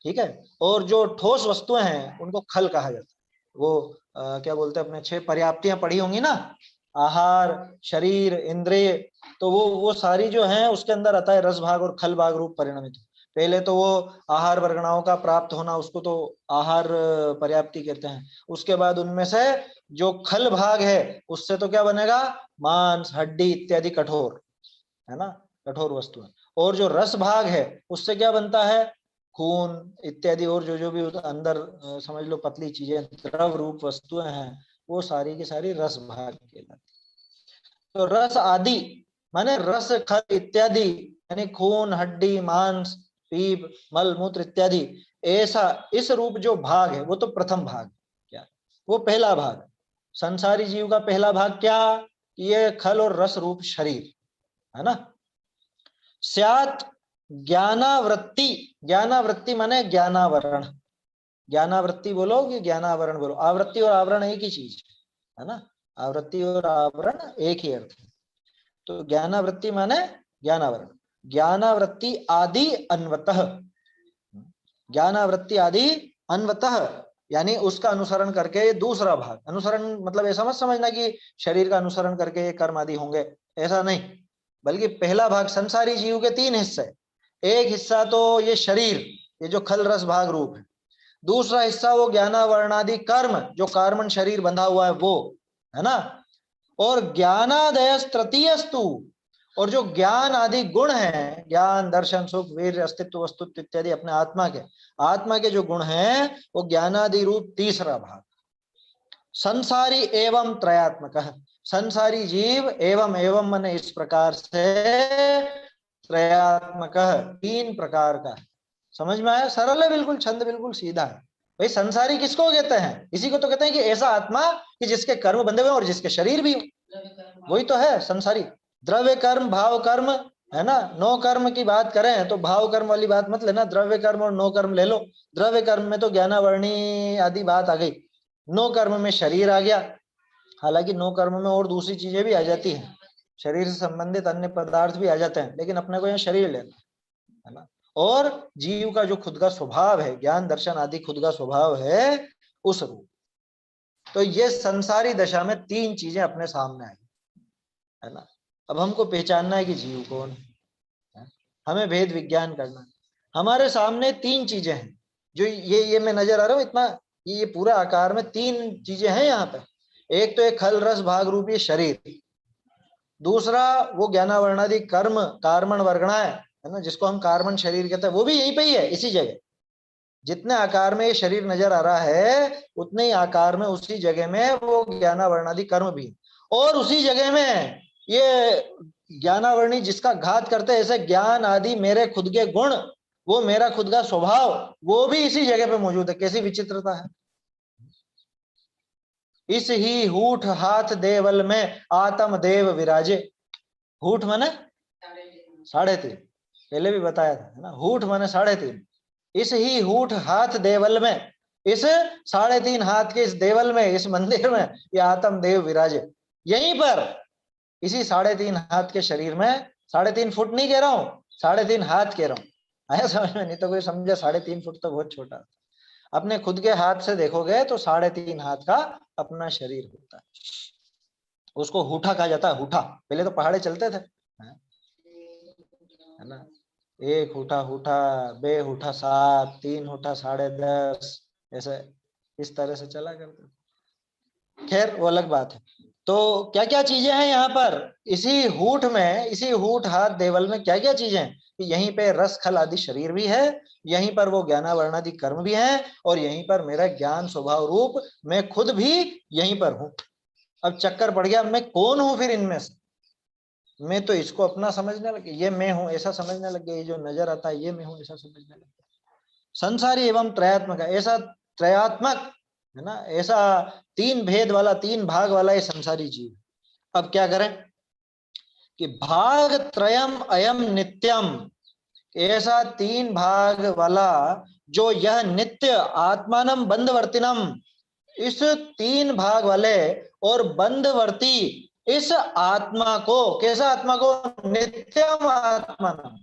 ठीक है। और जो ठोस वस्तुएं हैं उनको खल कहा जाता है। वो क्या बोलते हैं अपने 6 पर्याप्तियां पढ़ी होंगी ना, आहार, शरीर, इंद्रिय, तो वो सारी जो है उसके अंदर आता है रस भाग और खल भाग रूप परिणमित। पहले तो वो आहार वर्गणाओं का प्राप्त होना, उसको तो आहार पर्याप्ति कहते हैं। उसके बाद उनमें से जो खल भाग है उससे तो क्या बनेगा, मांस, हड्डी इत्यादि कठोर, है ना, कठोर वस्तुएं। और जो रस भाग है उससे क्या बनता है, खून इत्यादि, और जो जो भी अंदर समझ लो पतली चीजें, द्रव रूप वस्तुएं हैं, वो सारी की सारी रस भाग कहलाती। तो रस आदि माने रस, खल इत्यादि, यानी खून, हड्डी, मांस, पीप, मल मूत्र इत्यादि, ऐसा इस रूप जो भाग है वो तो प्रथम भाग, क्या वो पहला भाग। संसारी जीव का पहला भाग क्या, ये खल और रस रूप शरीर, है ना। स्यात् ज्ञानावृत्ति, ज्ञानावृत्ति माने ज्ञानावरण, ज्ञानावृत्ति बोलो कि ज्ञानावरण बोलो, आवृत्ति और आवरण एक ही चीज है ना, आवृत्ति और आवरण एक ही अर्थ है। तो ज्ञानावृत्ति माने ज्ञानावरण, ज्ञानावृत्ति आदि अन्वतः, ज्ञानावृत्ति आदि अन्वतः यानी उसका अनुसरण करके दूसरा भाग। अनुसरण मतलब ऐसा मत समझना कि शरीर का अनुसरण करके कर्म आदि होंगे, ऐसा नहीं, बल्कि पहला भाग संसारी जीव के तीन हिस्से, एक हिस्सा तो ये शरीर, ये जो खल रस भाग रूप है, दूसरा हिस्सा वो ज्ञानावरणादि कर्म, जो कार्मण शरीर बंधा हुआ है वो, है ना, और ज्ञानादयस तृतीयस्तु, और जो ज्ञान आदि गुण हैं, ज्ञान, दर्शन, सुख, वीर, अस्तित्व, वस्तुत्व इत्यादि अपने आत्मा के जो गुण हैं, वो ज्ञानादि रूप तीसरा भाग। संसारी एवं त्रयात्मक, संसारी जीव एवं एवं मन इस प्रकार से त्रयात्मक, तीन प्रकार का है। समझ में आया, सरल है बिल्कुल, छंद बिल्कुल सीधा है। भाई संसारी किसको कहते हैं, इसी को तो कहते हैं कि ऐसा आत्मा कि जिसके कर्म बंधे हुए और जिसके शरीर भी हो, वही तो है संसारी। द्रव्य कर्म, भाव कर्म, है ना, नो कर्म की बात करें तो भाव कर्म वाली बात मत लेना, द्रव्य कर्म और नो कर्म ले लो। द्रव्य कर्म में तो ज्ञानावर्णी आदि बात आ गई, नो कर्म में शरीर आ गया, हालांकि नो कर्म में और दूसरी चीजें भी आ जाती हैं, शरीर से संबंधित अन्य पदार्थ भी आ जाते हैं, लेकिन अपने को यहाँ शरीर लेना है ना। और जीव का जो खुद का स्वभाव है, ज्ञान, दर्शन आदि खुद का स्वभाव है उस रूप। तो ये संसारी दशा में तीन चीजें अपने सामने आई, है ना। अब हमको पहचानना है कि जीव कौन है, हमें भेद विज्ञान करना है। हमारे सामने तीन चीजें हैं, जो ये मैं नजर आ रहा हूं इतना, ये पूरा आकार में तीन चीजें हैं यहाँ पे। एक तो एक खल रस भाग रूपी शरीर, दूसरा वो ज्ञानावर्णादि कर्म, कार्मण वर्गणा है ना, जिसको हम कार्मण शरीर कहते हैं, वो भी यहीं पे ही है, इसी जगह। जितने आकार में ये शरीर नजर आ रहा है उतने ही आकार में उसी जगह में वो ज्ञानावर्णादि कर्म भी, और उसी जगह में ये ज्ञानावर्णी जिसका घात करते हैं, ऐसे ज्ञान आदि मेरे खुद के गुण, वो मेरा खुद का स्वभाव, वो भी इसी जगह पे मौजूद है। कैसी विचित्रता है। इस ही हूठ हाथ देवल में आत्म देव विराजे, हूठ माने 3.5, पहले भी बताया था, है ना, हूठ माने 3.5। इस ही हूठ हाथ देवल में, इस 3.5 हाथ के इस देवल में, इस मंदिर में ये आत्म देव विराजे। यहीं पर इसी 3.5 हाथ के शरीर में, 3.5 फुट नहीं कह रहा हूं, 3.5 हाथ कह रहा हूं, आया समझ में? नहीं तो कोई समझे 3.5 फुट तो बहुत छोटा। अपने खुद के हाथ से देखोगे तो 3.5 हाथ का अपना शरीर होता है, उसको हूठा कहा जाता है। हूठा, पहले तो पहाड़े चलते थे, है ना, 1 हूठा, हूठा 2 हूठा 7, 3 हूठा 10.5, ऐसे इस तरह से चला करते। खैर वो अलग बात है। तो क्या क्या चीजें हैं यहाँ पर, इसी हूठ में, इसी हूठ हाथ देवल में क्या क्या चीजें हैं कि यहीं पे रस खल आदि शरीर भी है, यहीं पर वो ज्ञानावर्णादि कर्म भी है, और यहीं पर मेरा ज्ञान स्वभाव रूप मैं खुद भी यहीं पर हूं। अब चक्कर पड़ गया, मैं कौन हूं फिर इनमें से? मैं तो इसको अपना समझने लगे, ये मैं हूं ऐसा समझने लग गया, ये जो नजर आता है ये मैं हूं ऐसा समझने लग गया। संसारी एवं त्रयात्मक, ऐसा त्रयात्मक है ना, ऐसा 3 भेद वाला, 3 भाग वाला ये संसारी जीव। अब क्या करें कि भाग त्रयम अयम नित्यम, ऐसा 3 भाग वाला जो यह नित्य आत्मानम बंधवर्तिनम, इस 3 भाग वाले और बंधवर्ती इस आत्मा को, कैसा आत्मा को? नित्यम आत्मानम,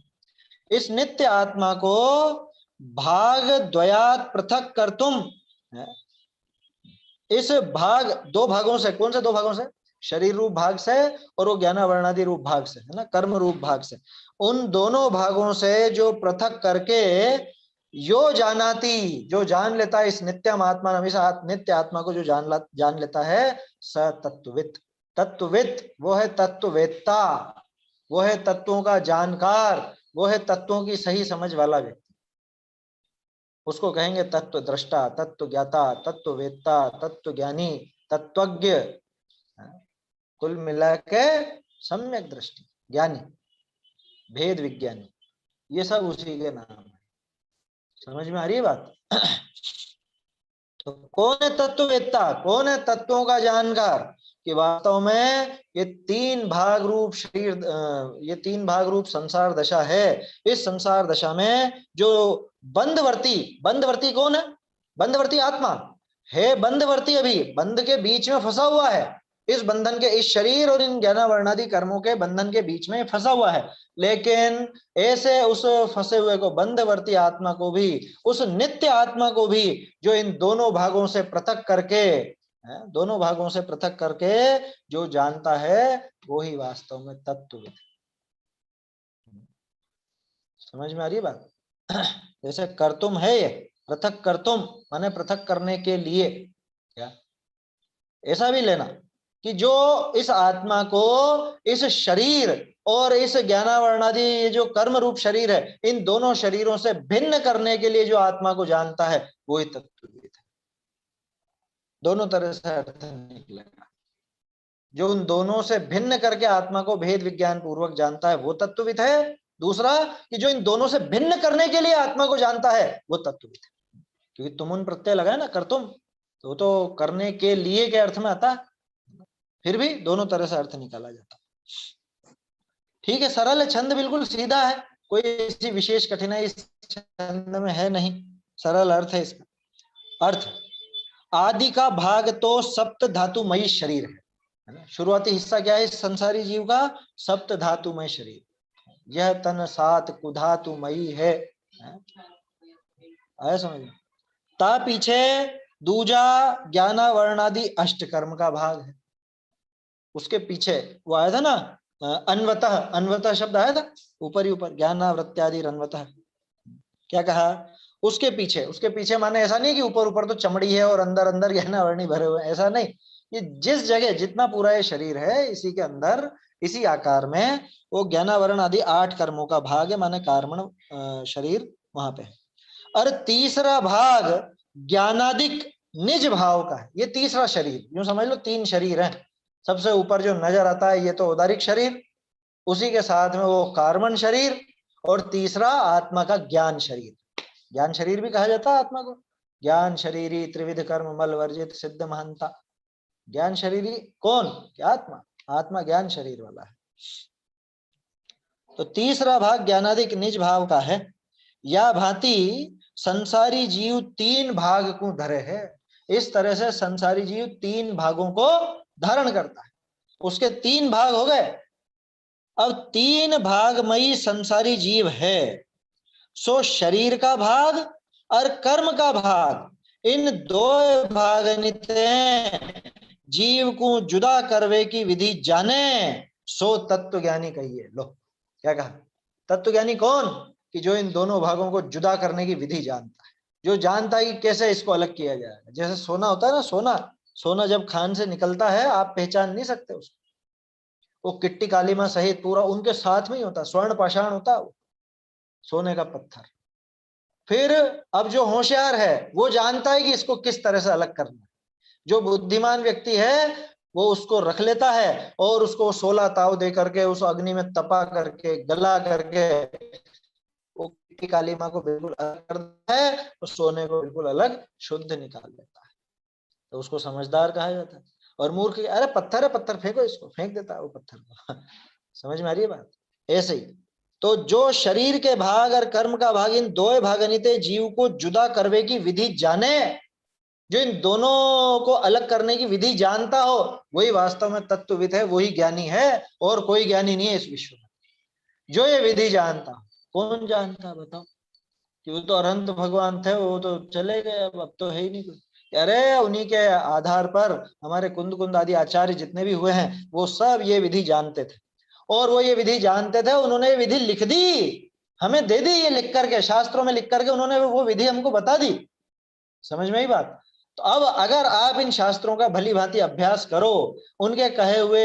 इस नित्य आत्मा को भाग द्वयात पृथक कर तुम, इस भाग 2 भागों से, कौन से 2 भागों से? शरीर रूप भाग से और वो ज्ञानावरणादि रूप भाग से, है ना, कर्म रूप भाग से, उन दोनों भागों से जो पृथक करके यो जानाति, जो जान लेता है इस नित्यम आत्मा, हमेशा नित्य आत्मा को जो जान लेता है, स तत्वविद। तत्वविद वो है तत्ववेत्ता, वो है तत्वों का जानकार, वो है तत्वों की सही समझ वाला व्यक्ति। उसको कहेंगे तत्व दृष्टा, तत्व ज्ञाता, तत्ववेत्ता, तत्व ज्ञानी, तत्वज्ञ, कुल मिला के सम्यक दृष्टि, ज्ञानी, भेद विज्ञानी, ये सब उसी के नाम है। समझ में आ रही है बात? तो कौन है तत्ववेत्ता, कौन है तत्वों का जानकार? कि वास्तव में ये तीन भाग रूप शरीर, ये तीन भाग रूप संसार दशा है। इस संसार दशा में जो बंधवर्ती, बंधवर्ती कौन है? बंधवर्ती आत्मा है। बंधवर्ती अभी बंध के बीच में फंसा हुआ है, इस बंधन के, इस शरीर और इन ज्ञानावर्णादि कर्मों के बंधन के बीच में फंसा हुआ है। लेकिन ऐसे उस फंसे हुए को, बंधवर्ती आत्मा को भी, उस नित्य आत्मा को भी, जो इन दोनों भागों से पृथक करके, दोनों भागों से पृथक करके जो जानता है, वो ही वास्तव में तत्वविद। समझ में आ रही है बात? जैसे कर्तुम है, ये पृथक कर्तुम माने पृथक करने के लिए, क्या ऐसा भी लेना कि जो इस आत्मा को इस शरीर और इस ज्ञानावरणादि ये जो कर्म रूप शरीर है, इन दोनों शरीरों से भिन्न करने के लिए जो आत्मा को जानता है, वो ही तत्वविद है। दोनों तरह से अर्थ निकलेगा। जो उन दोनों से भिन्न करके आत्मा को भेद विज्ञान पूर्वक जानता है, वो तत्वविद है। दूसरा कि जो इन दोनों से भिन्न करने के लिए आत्मा को जानता है, वो तत्वविद है। क्योंकि तुमुन प्रत्यय लगा है ना, कर तुम, तो करने के लिए के अर्थ में आता, फिर भी दोनों तरह से अर्थ निकाला जाता। ठीक है, सरल है, छंद बिल्कुल सीधा है, कोई ऐसी विशेष कठिनाई इस छंद में है नहीं, सरल अर्थ है इसका। अर्थ, आदि का भाग तो सप्त धातुमयी शरीर है ना। शुरुआती हिस्सा क्या है इस संसारी जीव का? सप्त धातुमय शरीर। यह तन सात कुधातुमयी है, आया समझ में? ता पीछे दूजा ज्ञानावर्णादि अष्ट कर्म का भाग है। उसके पीछे वो आया था ना, अन्वतः, अन्वतः शब्द आया था ऊपर ही ऊपर, ज्ञानावृत्त्यादि अन्वतः। क्या कहा? उसके पीछे माने ऐसा नहीं कि ऊपर ऊपर तो चमड़ी है और अंदर अंदर ज्ञानावरणी भरे हुए, ऐसा नहीं। ये जिस जगह जितना पूरा ये शरीर है, इसी के अंदर, इसी आकार में वो ज्ञानावरण आदि 8 कर्मों का भाग है, माने कार्मण शरीर वहां पे है। और तीसरा भाग ज्ञानादिक निज भाव का है। ये तीसरा शरीर, यूं समझ लो 3 शरीर है। सबसे ऊपर जो नजर आता है ये तो उदारिक शरीर, उसी के साथ में वो कार्मण शरीर, और तीसरा आत्मा का ज्ञान शरीर। ज्ञान शरीर भी कहा जाता है आत्मा को। ज्ञान शरीरी त्रिविध कर्म मल वर्जित सिद्ध महंता। ज्ञान शरीरी कौन? क्या? आत्मा। आत्मा ज्ञान शरीर वाला है। तो तीसरा भाग ज्ञानादिक निज भाव का है। या भांति संसारी जीव 3 भाग को धरे है। इस तरह से संसारी जीव 3 भागों को धारण करता है। उसके 3 भाग हो गए। अब 3 भागमयी संसारी जीव है। सो शरीर का भाग और कर्म का भाग, इन 2 भाग जीव को जुदा करवे की विधि जाने, सो तत्व ज्ञानी कहिए। लो क्या कहा? तत्व ज्ञानी कौन? कि जो इन दोनों भागों को जुदा करने की विधि जानता है, जो जानता है कि कैसे इसको अलग किया जाएगा। जैसे सोना होता है ना, सोना जब खान से निकलता है आप पहचान नहीं सकते उसको, वो किट्टी कालीमा सहित पूरा उनके साथ में ही होता, स्वर्ण पाषाण होता वो सोने का पत्थर। फिर अब जो होशियार है वो जानता है कि इसको किस तरह से अलग करना है। जो बुद्धिमान व्यक्ति है वो उसको रख लेता है और उसको 16 ताव दे करके, उस अग्नि में तपा करके, गला करके वो किट्टी कालीमा को बिल्कुल अलग कर देता है और सोने को बिल्कुल अलग शुद्ध निकाल लेता है। तो उसको समझदार कहा जाता है। और मूर्ख, अरे पत्थर है, पत्थर फेंको, इसको फेंक देता है वो पत्थर को। समझ में आ रही है बात? ऐसे ही तो जो शरीर के भाग और कर्म का भाग, इन 2 भागनिते जीव को जुदा करवे की विधि जाने, जो इन दोनों को अलग करने की विधि जानता हो, वही वास्तव में तत्वविद है, वही ज्ञानी है। और कोई ज्ञानी नहीं है इस विश्व में जो ये विधि जानता। कौन जानता बताओ? कि वो तो अनंत भगवान थे, वो तो चले गए, अब तो है ही नहीं कोई। कि अरे उन्हीं के आधार पर हमारे कुंद कुंद आदि आचार्य जितने भी हुए हैं वो सब ये विधि जानते थे, और वो ये विधि जानते थे, उन्होंने ये विधि लिख दी, हमें दे दी, ये लिख करके शास्त्रों में लिख करके उन्होंने वो विधि हमको बता दी। समझ में आई बात? तो अब अगर आप इन शास्त्रों का भली भांति अभ्यास करो, उनके कहे हुए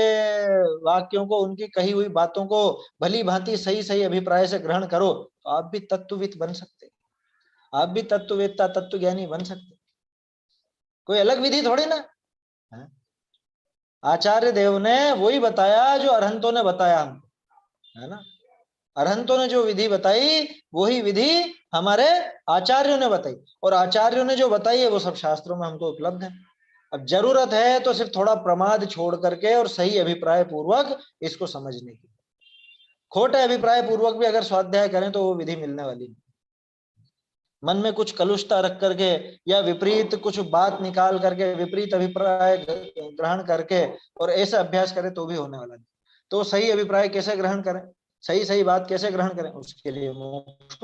वाक्यों को, उनकी कही हुई बातों को भली भांति सही सही अभिप्राय से ग्रहण करो, तो आप भी तत्वविद बन सकते, आप भी तत्ववेत्ता तत्व ज्ञानी बन सकते। कोई अलग विधि थोड़ी ना है। आचार्य देव ने वही बताया जो अरहंतों ने बताया हमको, है ना। अरहंतों ने जो विधि बताई वही विधि हमारे आचार्यों ने बताई, और आचार्यों ने जो बताई है वो सब शास्त्रों में हमको उपलब्ध है। अब जरूरत है तो सिर्फ थोड़ा प्रमाद छोड़ करके और सही अभिप्राय पूर्वक इसको समझने की। खोटे अभिप्राय पूर्वक भी अगर स्वाध्याय करें तो वो विधि मिलने वाली नहीं। मन में कुछ कलुषता रख करके या विपरीत कुछ बात निकाल करके, विपरीत अभिप्राय ग्रहण करके और ऐसा अभ्यास करें तो भी होने वाला नहीं। तो सही अभिप्राय कैसे ग्रहण करें, सही सही बात कैसे ग्रहण करें, उसके लिए मोक्ष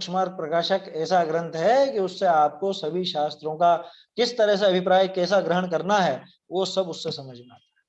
मार्ग प्रकाशक ऐसा ग्रंथ है कि उससे आपको सभी शास्त्रों का किस तरह से अभिप्राय कैसा ग्रहण करना है वो सब उससे समझ में आता है।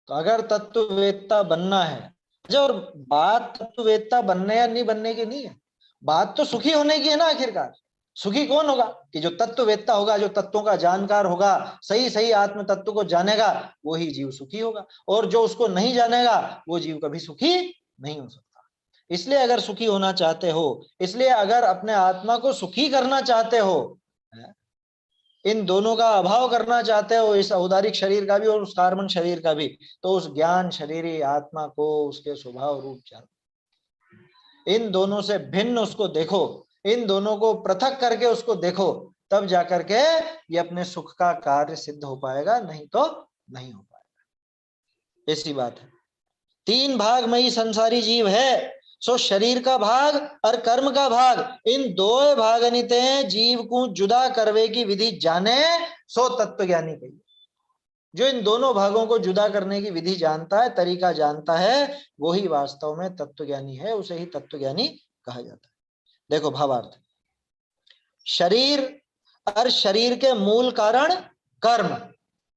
तो अगर तत्ववेत्ता बनना है, और बात तत्ववेत्ता बनने या नहीं बनने की नहीं है, बात तो सुखी होने की है ना। आखिरकार सुखी कौन होगा? कि जो तत्ववेत्ता होगा, जो तत्वों का जानकार होगा, सही सही आत्म तत्व को जानेगा, वही जीव सुखी होगा। और जो उसको नहीं जानेगा वो जीव कभी सुखी नहीं हो सकता। इसलिए अगर सुखी होना चाहते हो, इसलिए अगर अपने आत्मा को सुखी करना चाहते हो, इन दोनों का अभाव करना चाहते हो, इस औदारिक शरीर का भी और उस कार्बन शरीर का भी, तो उस ज्ञान शरीरी आत्मा को उसके स्वभाव रूप जानो, इन दोनों से भिन्न उसको देखो, इन दोनों को पृथक करके उसको देखो, तब जाकर के ये अपने सुख का कार्य सिद्ध हो पाएगा, नहीं तो नहीं हो पाएगा। ऐसी बात है। 3 भाग में ही संसारी जीव है, सो शरीर का भाग और कर्म का भाग, इन दो भागनिते जीव को जुदा करवे की विधि जाने सो तत्व ज्ञानी कही। जो इन दोनों भागों को जुदा करने की विधि जानता है, तरीका जानता है, वही वास्तव में तत्व ज्ञानी है, उसे ही तत्व ज्ञानी कहा जाता है। देखो भावार्थ, शरीर और शरीर के मूल कारण कर्म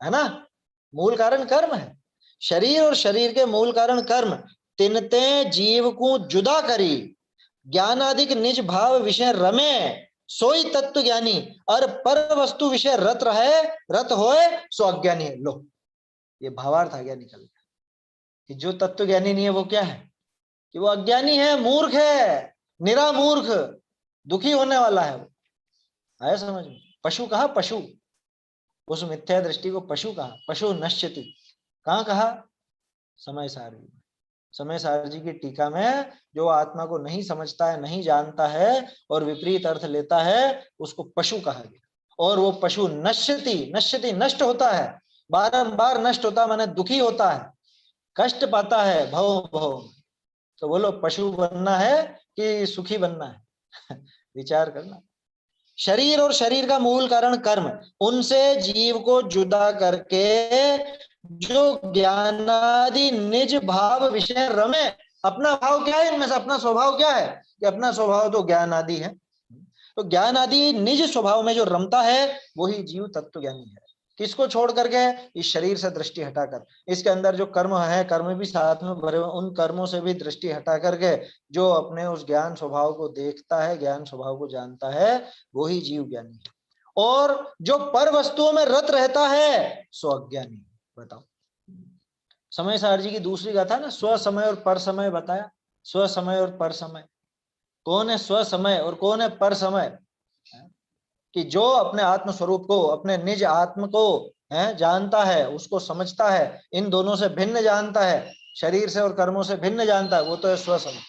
है ना, मूल कारण कर्म है। शरीर और शरीर के मूल कारण कर्म तिनते जीव को जुदा करी, ज्ञानादिक निज भाव विषय रमे, सोई तत्व ज्ञानी, और पर वस्तु विषय रत रहे, रत होए सो अज्ञानी है। लो, ये भावार्थ आ गया निकल गया कि जो तत्व ज्ञानी नहीं है वो क्या है, कि वो अज्ञानी है, मूर्ख है, निरा मूर्ख, दुखी होने वाला है वो। आया समझ में? पशु कहा, पशु, उस मिथ्या दृष्टि को पशु कहा। पशु नश्यति कहाँ कहा? समय सार जी, समय सार जी की टीका में जो आत्मा को नहीं समझता है, नहीं जानता है और विपरीत अर्थ लेता है, उसको पशु कहा गया। और वो पशु नश्यति, नश्यति नष्ट होता है, बारंबार नष्ट होता है, माने दुखी होता है, कष्ट पाता है भव भव। तो बोलो पशु बनना है कि सुखी बनना है? विचार करना। शरीर और शरीर का मूल कारण कर्म, उनसे जीव को जुदा करके जो ज्ञानादि निज भाव विषय रमे। अपना भाव क्या है इनमें से? अपना स्वभाव क्या है? कि अपना स्वभाव तो ज्ञान आदि है। तो ज्ञान आदि निज स्वभाव में जो रमता है वही जीव तत्व ज्ञानी है। किसको छोड़ करके? इस शरीर से दृष्टि हटाकर, इसके अंदर जो कर्म है, कर्म भी साथ में भरे हुए, उन कर्मों से भी दृष्टि हटा करके जो अपने उस ज्ञान स्वभाव को देखता है, ज्ञान स्वभाव को जानता है, वही जीव ज्ञानी है। और जो पर वस्तुओं में रत रहता है सो अज्ञानी। बताओ, समय सार जी की दूसरी गाथा ना, स्व समय और पर समय बताया। स्व समय और पर समय, कौन है स्व समय और कौन है पर समय? कि जो अपने आत्म स्वरूप को, अपने निज आत्म को जानता है, उसको समझता है, इन दोनों से भिन्न जानता है, शरीर से और कर्मों से भिन्न जानता है, वो तो है स्व समय।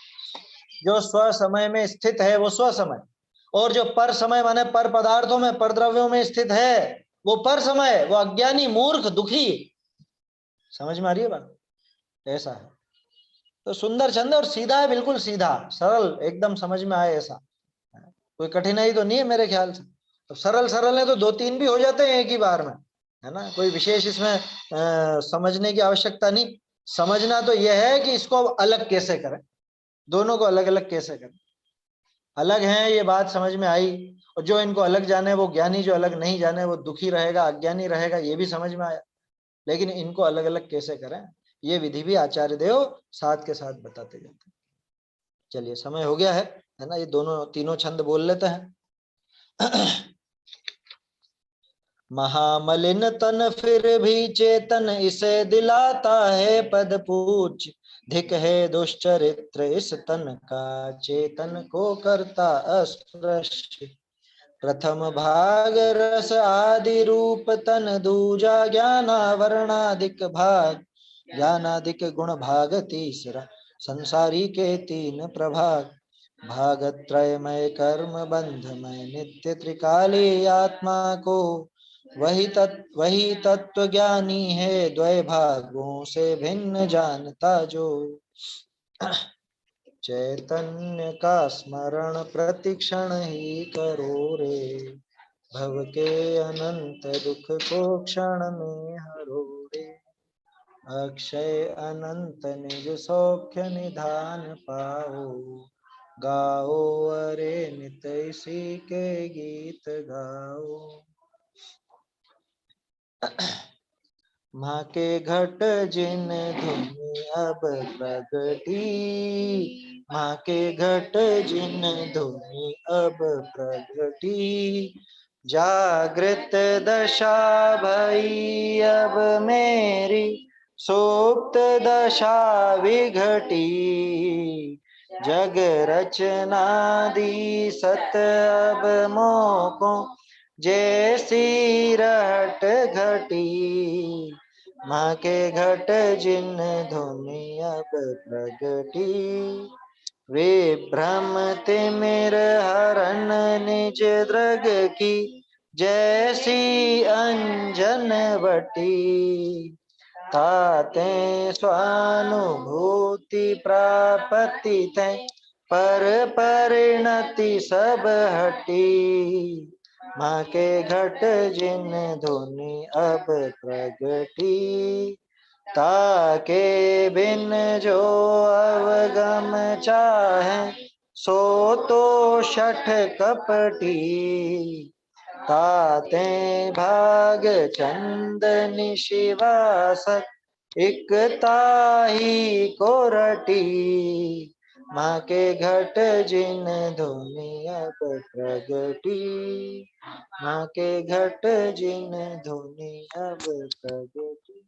जो स्व समय में स्थित है वो स्व समय, और जो पर समय माने पर पदार्थों में, पर द्रव्यों में स्थित है वो पर समय, वो अज्ञानी, मूर्ख, दुखी। समझ में आ रही है बात? ऐसा है। तो सुंदर छंद और सीधा है, बिल्कुल सीधा सरल, एकदम समझ में आए ऐसा, कोई कठिनाई तो नहीं है मेरे ख्याल से। तो सरल सरल है तो 2-3 भी हो जाते हैं एक ही बार में, है ना। कोई विशेष इसमें समझने की आवश्यकता नहीं। समझना तो यह है कि इसको अलग कैसे करें, दोनों को अलग अलग कैसे करें। अलग हैं, ये बात समझ में आई। और जो इनको अलग जाने वो ज्ञानी, जो अलग नहीं जाने वो दुखी रहेगा, अज्ञानी रहेगा, ये भी समझ में आया। लेकिन इनको अलग अलग कैसे करें, ये विधि भी आचार्य देव साथ के साथ बताते जाते हैं। चलिए समय हो गया है ना, ये दोनों तीनों छंद बोल लेते हैं। महामलिन तन फिर भी चेतन इसे दिलाता है पद पूज, धिक है दुष्चरित्र इस तन का चेतन को करता अस्पृश्य। प्रथम भाग रस आदि रूप तन, दूजा ज्ञानावरणादिक भाग, ज्ञानादिक गुण भाग तीसरा, संसारी के तीन प्रभाग। भाग त्रयमय कर्म बंधमय नित्य त्रिकाली आत्मा को, वही तत्व ज्ञानी है द्वय भागों से भिन्न जानता जो। चैतन्य का स्मरण प्रतिक्षण ही करो रे, भव के अनंत दुख को क्षण में हरो रे। अक्षय अनंत निज सौख्य निधान पाओ, गाओ अरे नित इसी के गीत गाओ। माँ के घट जिन धुनि अब प्रगटी, माँ के घट जिन धुनि अब प्रगटी। जागृत दशा भई अब मेरी, सुप्त दशा विघटी। जग रचना दी सत अब मोको, जैसी रहट घटी। माँ के घट जिन धुनि अब प्रगटी। वे भ्रम तिमिर हरन निज दृग की, जैसी अंजन वटी। ताते स्वानुभूति प्राप्ति थे, पर परिणति सब हटी। माँ के घट जिन धुनि अब प्रगटी। ताके बिन जो अवगम चाहे, सो तो शठ कपटी। ताते भाग चंदन शिवास, इकताही कोरटी। माँ के घट जिन धुनि अब प्रगटी। माँ के घट जिन धुनि अब प्रगटी।